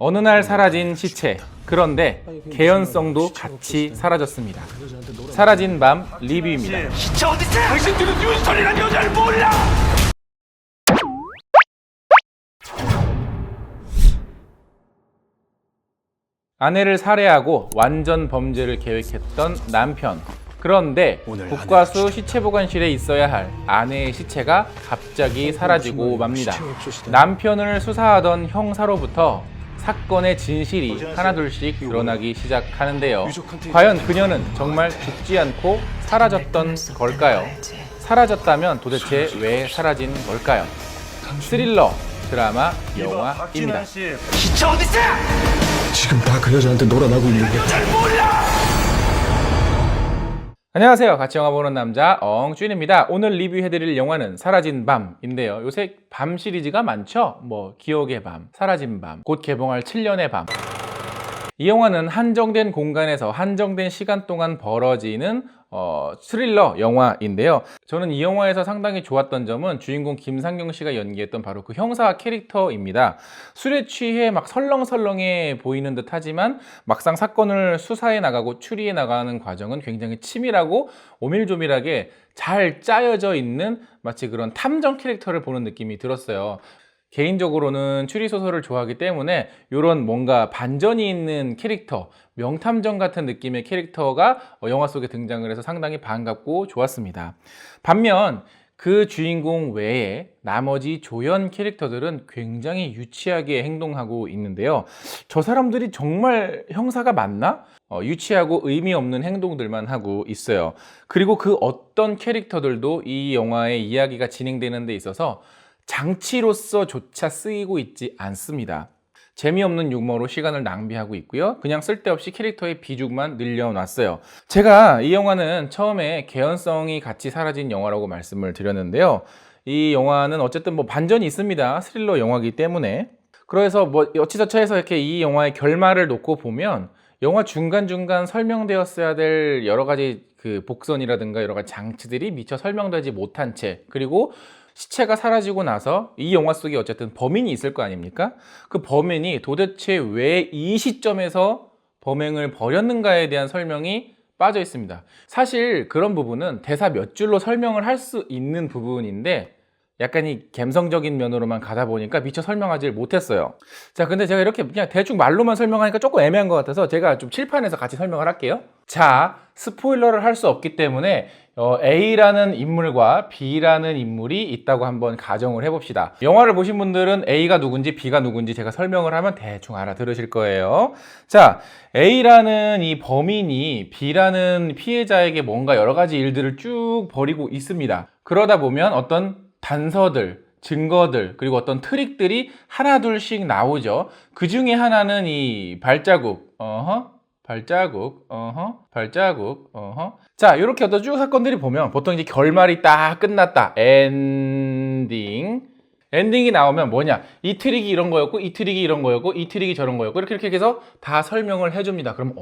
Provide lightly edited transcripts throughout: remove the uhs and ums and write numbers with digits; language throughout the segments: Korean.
어느 날 사라진 시체. 그런데 개연성도 같이 사라졌습니다. 사라진 밤 리뷰입니다. 시체 어딨어? 당신들은 윤설이란 여자를 몰라! 아내를 살해하고 완전 범죄를 계획했던 남편. 그런데 국과수 시체보관실에 있어야 할 아내의 시체가 갑자기 사라지고 맙니다. 남편을 수사하던 형사로부터 사건의 진실이 하나둘씩 드러나기 시작하는데요. 과연 그녀는 정말 죽지 않고 사라졌던 걸까요? 사라졌다면 도대체 왜 사라진 걸까요? 스릴러, 드라마, 영화입니다. 시체 어딨어? 지금 다 그 여자한테 놀아나고 있는 거야. 잘 몰라! 안녕하세요. 같이 영화 보는 남자 엉준입니다. 오늘 리뷰해드릴 영화는 사라진 밤인데요. 요새 밤 시리즈가 많죠? 기억의 밤, 사라진 밤, 곧 개봉할 7년의 밤. 이 영화는 한정된 공간에서 한정된 시간 동안 벌어지는 스릴러 영화인데요. 저는 이 영화에서 상당히 좋았던 점은 주인공 김상경 씨가 연기했던 바로 그 형사 캐릭터입니다. 술에 취해 막 설렁설렁해 보이는 듯 하지만 막상 사건을 수사해 나가고 추리해 나가는 과정은 굉장히 치밀하고 오밀조밀하게 잘 짜여져 있는 마치 그런 탐정 캐릭터를 보는 느낌이 들었어요. 개인적으로는 추리소설을 좋아하기 때문에 이런 뭔가 반전이 있는 캐릭터, 명탐정 같은 느낌의 캐릭터가 영화 속에 등장을 해서 상당히 반갑고 좋았습니다. 반면 그 주인공 외에 나머지 조연 캐릭터들은 굉장히 유치하게 행동하고 있는데요. 저 사람들이 정말 형사가 맞나? 유치하고 의미 없는 행동들만 하고 있어요. 그리고 그 어떤 캐릭터들도 이 영화의 이야기가 진행되는 데 있어서 장치로서조차 쓰이고 있지 않습니다. 재미없는 유머로 시간을 낭비하고 있고요. 그냥 쓸데없이 캐릭터의 비중만 늘려놨어요. 제가 이 영화는 처음에 개연성이 같이 사라진 영화라고 말씀을 드렸는데요. 이 영화는 어쨌든 반전이 있습니다. 스릴러 영화이기 때문에. 그래서 어찌저찌해서 이렇게 이 영화의 결말을 놓고 보면 영화 중간중간 설명되었어야 될 여러 가지 그 복선이라든가 여러 가지 장치들이 미처 설명되지 못한 채, 그리고 시체가 사라지고 나서 이 영화 속에 어쨌든 범인이 있을 거 아닙니까? 그 범인이 도대체 왜 이 시점에서 범행을 벌였는가에 대한 설명이 빠져 있습니다. 사실 그런 부분은 대사 몇 줄로 설명을 할 수 있는 부분인데 약간 이 감성적인 면으로만 가다 보니까 미처 설명하지 못했어요. 자, 근데 제가 이렇게 그냥 대충 말로만 설명하니까 조금 애매한 것 같아서 제가 좀 칠판에서 같이 설명을 할게요. 자, 스포일러를 할 수 없기 때문에 A라는 인물과 B라는 인물이 있다고 한번 가정을 해봅시다. 영화를 보신 분들은 A가 누군지 B가 누군지 제가 설명을 하면 대충 알아들으실 거예요. 자, A라는 이 범인이 B라는 피해자에게 뭔가 여러 가지 일들을 쭉 벌이고 있습니다. 그러다 보면 어떤 단서들, 증거들, 그리고 어떤 트릭들이 하나둘씩 나오죠. 그 중에 하나는 이 발자국, 발자국. 자, 이렇게 어떤 쭉 사건들이 보면 보통 이제 결말이 딱 끝났다. 엔딩이 나오면 뭐냐? 이 트릭이 이런 거였고, 이 트릭이 이런 거였고, 이 트릭이 저런 거였고, 이렇게 해서 다 설명을 해줍니다. 그럼,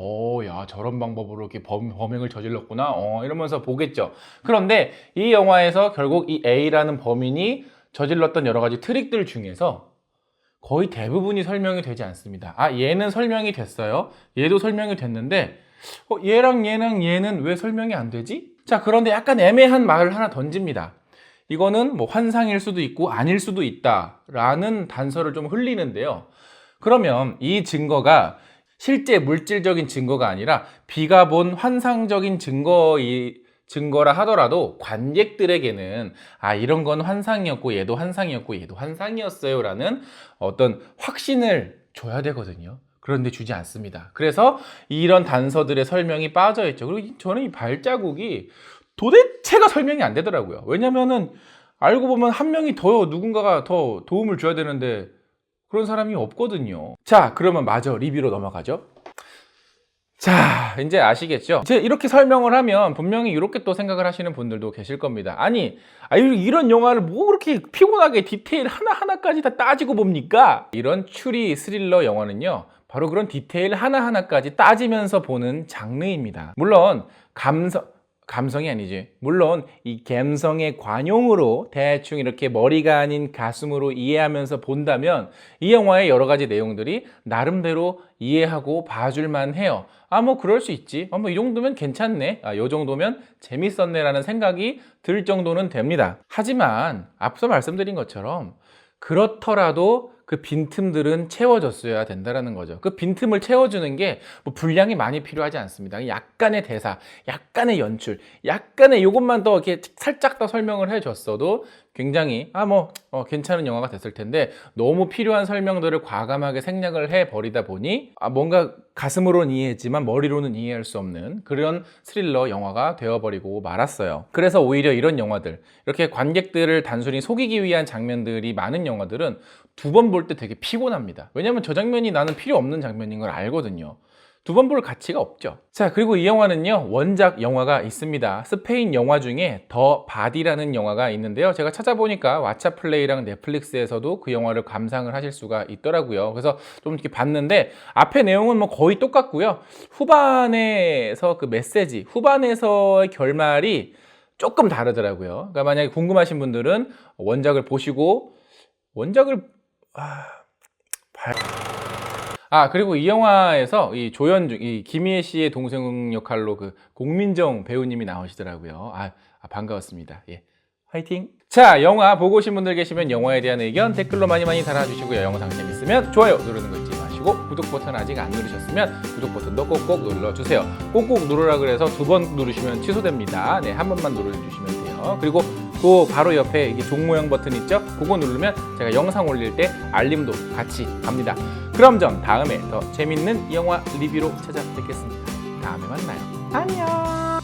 야, 저런 방법으로 이렇게 범행을 저질렀구나. 이러면서 보겠죠. 그런데 이 영화에서 결국 이 A라는 범인이 저질렀던 여러 가지 트릭들 중에서 거의 대부분이 설명이 되지 않습니다. 얘는 설명이 됐어요. 얘도 설명이 됐는데, 얘랑 얘는 왜 설명이 안 되지? 자, 그런데 약간 애매한 말을 하나 던집니다. 이거는 환상일 수도 있고 아닐 수도 있다라는 단서를 좀 흘리는데요. 그러면 이 증거가 실제 물질적인 증거가 아니라 B가 본 환상적인 증거라 하더라도 관객들에게는 이런 건 환상이었고 얘도 환상이었고 얘도 환상이었어요 라는 어떤 확신을 줘야 되거든요. 그런데 주지 않습니다. 그래서 이런 단서들의 설명이 빠져 있죠. 그리고 저는 이 발자국이 도대체가 설명이 안 되더라고요. 왜냐면은 알고 보면 한 명이 누군가가 더 도움을 줘야 되는데 그런 사람이 없거든요. 자, 그러면 마저 리뷰로 넘어가죠. 자, 이제 아시겠죠? 제가 이렇게 설명을 하면 분명히 이렇게 또 생각을 하시는 분들도 계실 겁니다. 이런 영화를 그렇게 피곤하게 디테일 하나하나까지 다 따지고 봅니까? 이런 추리 스릴러 영화는요, 바로 그런 디테일 하나하나까지 따지면서 보는 장르입니다. 물론 감성이 아니지. 물론 이 감성의 관용으로 대충 이렇게 머리가 아닌 가슴으로 이해하면서 본다면 이 영화의 여러 가지 내용들이 나름대로 이해하고 봐줄만 해요. 아, 뭐 그럴 수 있지. 뭐 이 정도면 괜찮네. 아, 요 정도면 재밌었네 라는 생각이 들 정도는 됩니다. 하지만 앞서 말씀드린 것처럼 그렇더라도 그 빈틈들은 채워졌어야 된다는 거죠. 그 빈틈을 채워주는 게 뭐 분량이 많이 필요하지 않습니다. 약간의 대사, 약간의 연출, 약간의 요것만 더 이렇게 살짝 더 설명을 해줬어도 굉장히 괜찮은 영화가 됐을 텐데 너무 필요한 설명들을 과감하게 생략을 해버리다 보니 뭔가 가슴으로는 이해했지만 머리로는 이해할 수 없는 그런 스릴러 영화가 되어버리고 말았어요. 그래서 오히려 이런 영화들, 이렇게 관객들을 단순히 속이기 위한 장면들이 많은 영화들은 두 번 볼 때 되게 피곤합니다. 왜냐면 저 장면이 나는 필요 없는 장면인 걸 알거든요. 두 번 볼 가치가 없죠. 자, 그리고 이 영화는요, 원작 영화가 있습니다. 스페인 영화 중에 더 바디라는 영화가 있는데요. 제가 찾아보니까 왓챠플레이랑 넷플릭스에서도 그 영화를 감상을 하실 수가 있더라고요. 그래서 좀 이렇게 봤는데 앞에 내용은 뭐 거의 똑같고요. 후반에서 그 메시지, 후반에서의 결말이 조금 다르더라고요. 그러니까 만약에 궁금하신 분들은 원작을 보시고 그리고 이 영화에서 이 조연중, 이 김희애 씨의 동생 역할로 그 공민정 배우님이 나오시더라고요. 반가웠습니다. 예. 화이팅! 자, 영화 보고 오신 분들 계시면 영화에 대한 의견 댓글로 많이 달아주시고요. 영상 재밌으면 좋아요 누르는 거 잊지 마시고 구독 버튼 아직 안 누르셨으면 구독 버튼도 꼭꼭 눌러주세요. 꼭꼭 누르라 그래서 2번 누르시면 취소됩니다. 네, 한 번만 눌러주시면 돼요. 그리고 그 바로 옆에 이게 종 모양 버튼 있죠? 그거 누르면 제가 영상 올릴 때 알림도 같이 갑니다. 그럼 전 다음에 더 재밌는 영화 리뷰로 찾아뵙겠습니다. 다음에 만나요. 안녕!